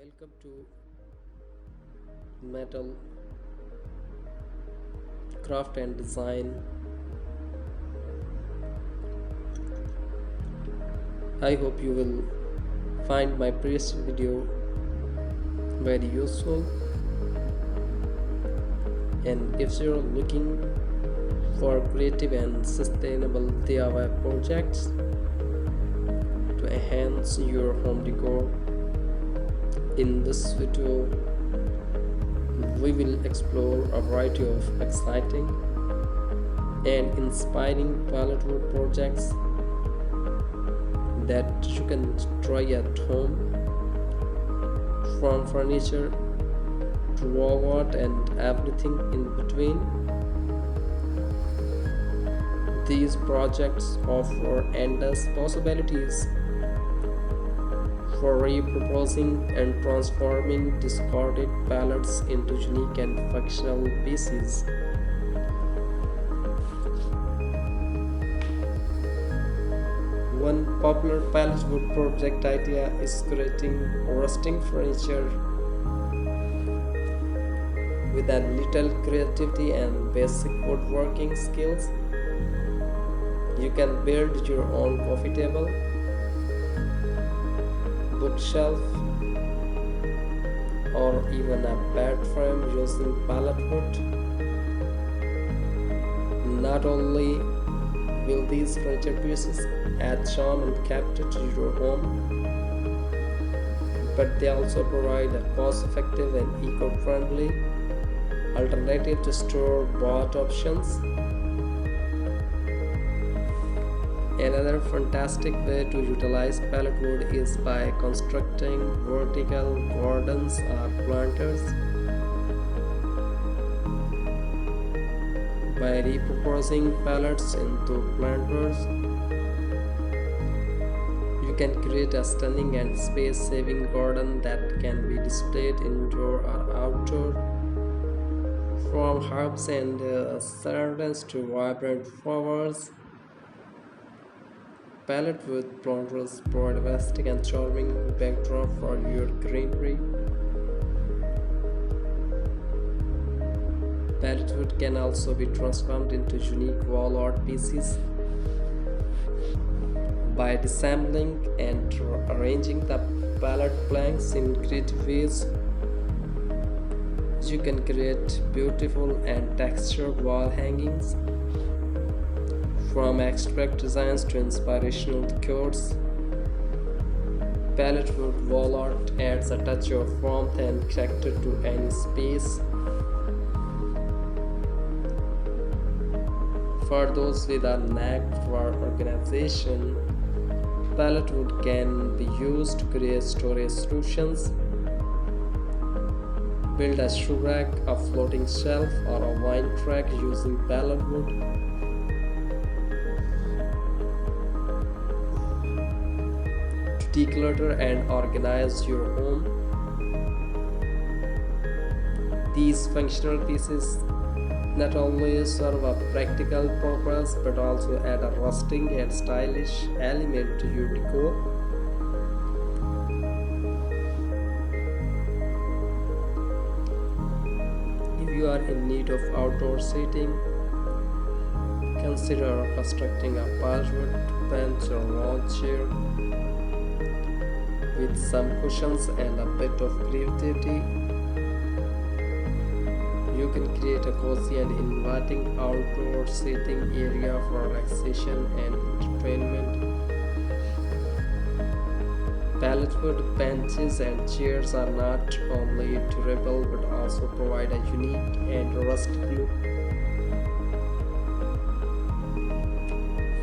Welcome to Metal Craft and Design. I hope you will find my previous video very useful, and if you're looking for creative and sustainable DIY projects to enhance your home decor, in this video we will explore a variety of exciting and inspiring pallet wood projects that you can try at home, from furniture to wall art and everything in between. These projects offer endless possibilities for repurposing and transforming discarded pallets into unique and functional pieces. One popular pallet wood project idea is creating rustic furniture. With a little creativity and basic woodworking skills, you can build your own coffee table, bookshelf, or even a bed frame using pallet wood. Not only will these furniture pieces add charm and character to your home, but they also provide a cost-effective and eco-friendly alternative to store-bought options. Another fantastic way to utilize pallet wood is by constructing vertical gardens or planters. By repurposing pallets into planters, you can create a stunning and space-saving garden that can be displayed indoor or outdoor. From herbs and succulents to vibrant flowers, pallet wood planters provide a vast and charming backdrop for your greenery. Pallet wood can also be transformed into unique wall art pieces. By disassembling and arranging the pallet planks in creative ways, you can create beautiful and textured wall hangings. From abstract designs to inspirational decors, pallet wood wall art adds a touch of warmth and character to any space. For those with a knack for organization, pallet wood can be used to create storage solutions. Build a shoe rack, a floating shelf, or a wine rack using pallet wood. Declutter and organize your home. These functional pieces not only serve a practical purpose but also add a rustic and stylish element to your decor. If you are in need of outdoor seating, consider constructing a pallet wood bench or lawn chair. With some cushions and a bit of creativity, you can create a cozy and inviting outdoor seating area for relaxation and entertainment. Pallet wood benches and chairs are not only durable but also provide a unique and rustic look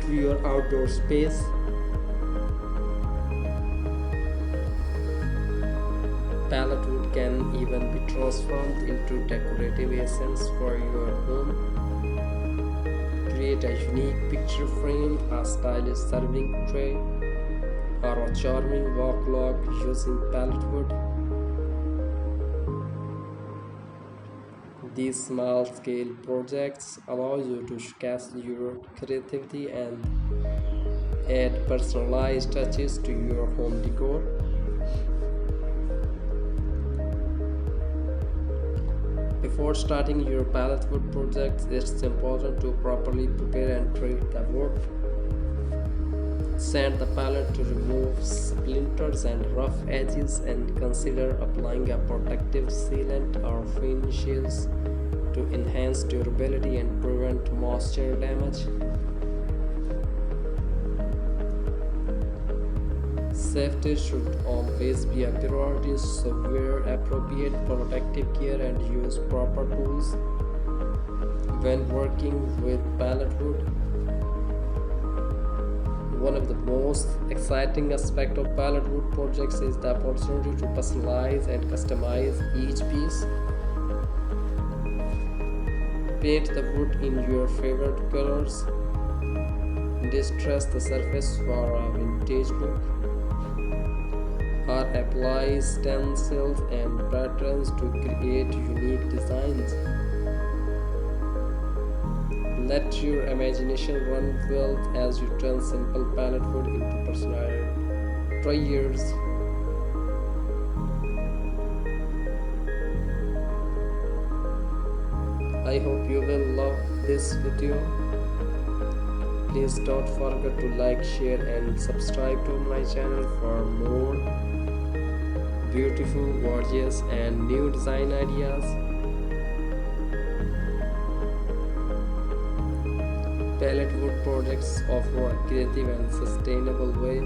to your outdoor space. Pallet wood can even be transformed into decorative essence for your home. Create a unique picture frame, a stylish serving tray, or a charming walk log using pallet wood. These small-scale projects allow you to showcase your creativity and add personalized touches to your home decor. Before starting your pallet wood project, it's important to properly prepare and treat the wood. Sand the pallet to remove splinters and rough edges, and consider applying a protective sealant or finishes to enhance durability and prevent moisture damage. Safety should always be a priority, so wear appropriate protective gear and use proper tools when working with pallet wood. One of the most exciting aspects of pallet wood projects is the opportunity to personalize and customize each piece. Paint the wood in your favorite colors, distress the surface for a vintage look, or apply stencils and patterns to create unique designs. Let your imagination run wild as you turn simple pallet wood into personal treasures. I hope you will love this video. Please don't forget to like, share and subscribe to my channel for more beautiful, gorgeous and new design ideas. Pallet wood projects offer a creative and sustainable way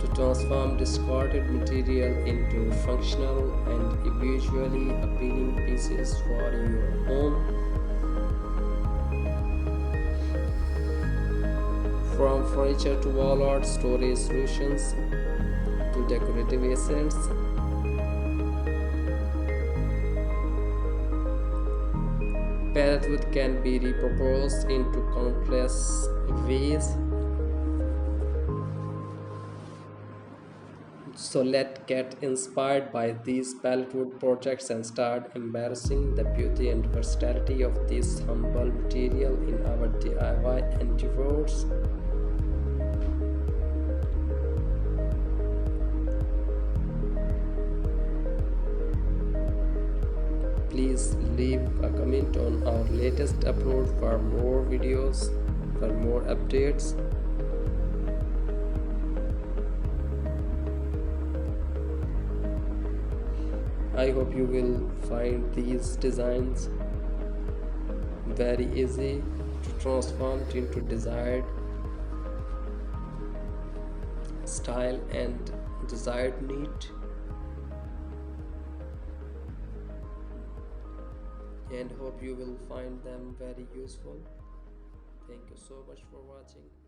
to transform discarded material into functional and visually appealing pieces for your home. From furniture to wall art, storage solutions to decorative essence, pallet wood can be repurposed into countless ways. So let's get inspired by these pallet wood projects and start embracing the beauty and versatility of this humble material in our DIY endeavors. Please leave a comment on our latest upload for more videos, for more updates. I hope you will find these designs very easy to transform into desired style and desired need, and hope you will find them very useful. Thank you so much for watching.